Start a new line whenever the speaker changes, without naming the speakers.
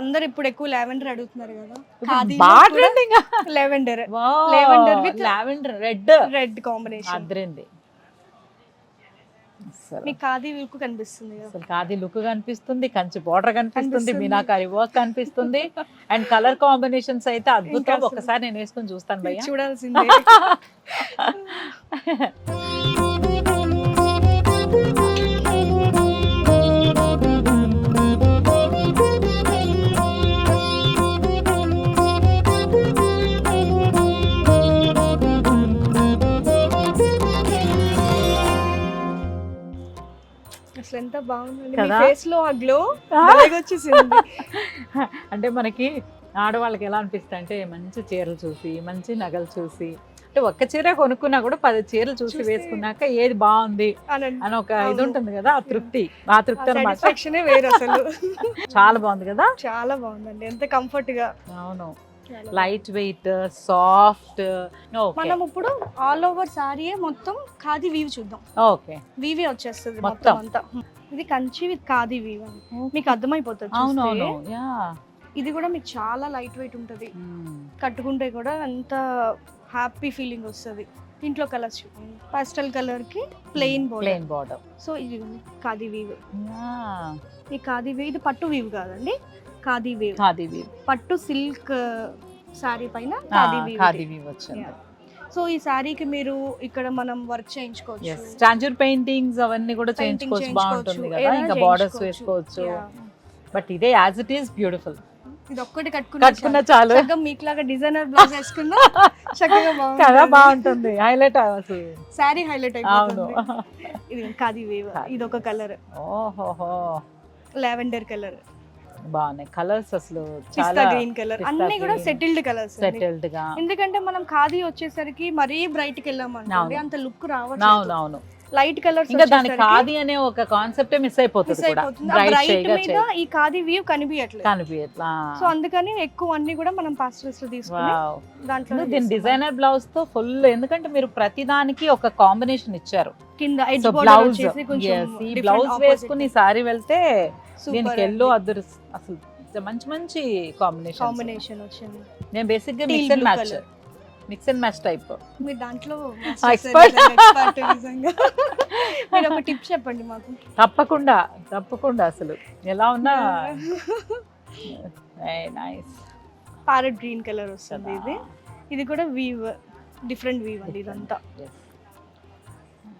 అందరు ఇప్పుడు ఎక్కువ లావెండర్ అడుగుతున్నారు కదా, lavender with
lavender
red combination
అద్రింది.
మీకు ఖాదీ లుక్ కనిపిస్తుంది కదా,
అసలు ఖాదీ లుక్ కనిపిస్తుంది, కంచి బోర్డర్ కనిపిస్తుంది, మీనాకారి వర్క్ కనిపిస్తుంది, అండ్ కలర్ కాంబినేషన్స్ అయితే అద్భుతం. ఒకసారి నేను వేసుకొని చూస్తాను భయ్యా,
చూడాల్సిందే. అసలు ఎంత బాగుంది మీ ఫేస్ లో ఆ గ్లో వచ్చేసింది.
అంటే మనకి ఆడవాళ్ళకి ఎలా అనిపిస్తుంది అంటే మంచి చీరలు చూసి, మంచి నగలు చూసి, అంటే ఒక్క చీర కొనుక్కున్నా కూడా 10 చీరలు చూసి వేసుకున్నాక ఏది బాగుంది అని ఒక ఇది ఉంటుంది కదా, ఆ తృప్తి అన్నమాట.
వేరు అసలు.
చాలా బాగుంది కదా,
చాలా బాగుందండి, ఎంత కంఫర్ట్ గా.
అవును, లైట్ వెయిట్, సాఫ్ట్.
మనం ఇప్పుడు ఆల్ ఓవర్ సారీ మొత్తం ఖాదీ వీవ్ చూద్దాం.
ఓకే,
వీవే వచ్చేస్తుంది మొత్తం అంతా. ఇది కంచి విత్ ఖాదీ వీవ్ అని మీకు అర్థమైపోతుంది.
అవునవును,
ఇది కూడా మీకు చాలా లైట్ వెయిట్ ఉంటది, కట్టుకుంటే కూడా అంత హ్యాపీ ఫీలింగ్ వస్తుంది. ఇంట్లో కలర్స్ చూడండి, పాస్టల్ కలర్ కి ప్లెయిన్
బోర్డర్.
సో ఇది ఖాదీ వీవ్. ఈ ఖాదీ వీవ్ ఇది పట్టు వీవ్ కాదండి, ఖాదీ వీవ్. పట్టు సిల్క్ సారీ పైన ఖాదీ వీవ్ వచ్చింది. సో ఈ సారీకి మీరు ఇక్కడ మనం వర్క్ చేయించుకోవచ్చు,
స్టాంజర్ పెయింటింగ్స్ అవన్నీ కూడా చేయించుకోవచ్చు, బాగుంటుంది కదా, ఇంకా బోర్డర్స్ వేసుకోవచ్చు. బట్ ఇదే యాజ్ ఇట్ ఈస్ బ్యూటిఫుల్.
ఇది ఒక్కటి కట్టుకున్నా చాలు, మీకులాగా డిజైనర్ బ్లౌజ్ వేసుకున్నా చక్కగా
కదా, బాగుంటుంది, హైలైట్ అసలు
సారీ హైలైట్ అయిపోతుంది. ఇది ఖాదీ వీవ్, ఇది ఒక కలర్,
ఓహోహో
లావెండర్ కలర్.
బాగున్నాయి కలర్స్ అసలు,
పిస్తా గ్రీన్ కలర్, అన్ని కూడా సెటిల్డ్ కలర్స్.
సెటిల్డ్ గా,
ఎందుకంటే మనం ఖాదీ వచ్చేసరికి మరీ బ్రైట్ కి వెళ్ళామంటే అంత లుక్ రావట్లేదు.
అవునవును,
లైట్ కలర్స్.
ఇంకా దాని ఖాదీ అనే ఒక కాన్సెప్ట్ మిస్ అయిపోతుంది కూడా,
బ్రైట్ మీద ఈ ఖాదీ వీవ్ కనిపించట్లా. సో అందుకని ఎక్కువ అన్ని కూడా మనం పాస్టల్స్ లో తీసుకుని దాంట్లో
దీని డిజైనర్ బ్లౌజ్ తో ఫుల్, ఎందుకంటే మీరు ప్రతి దానికి ఒక కాంబినేషన్ ఇచ్చారు
కింద ఎడ్జ్ బోర్డర్ వచ్చేసి కొంచెం
ఈ బ్లౌజ్ వేసుకుని సారీ వెళ్తే దీనికి ఎల్లో అదర్ అసలు మంచి మంచి కాంబినేషన్
వచ్చింది.
నేను బేసిక్ గా మిక్స్ అండ్ మ్యాచ్ టైప్.
మీరు దాంట్లో
ఎక్స్పర్ట్.
మీరు ఒక టిప్ చెప్పండి మాకు.
తప్పకుండా అసలు ఎలా ఉన్నా నైస్.
ప్యారెట్ గ్రీన్ కలర్ వస్తుంది ఇది. ఇది కూడా వీవ్, డిఫరెంట్ వీవ్ అండి ఇదంతా.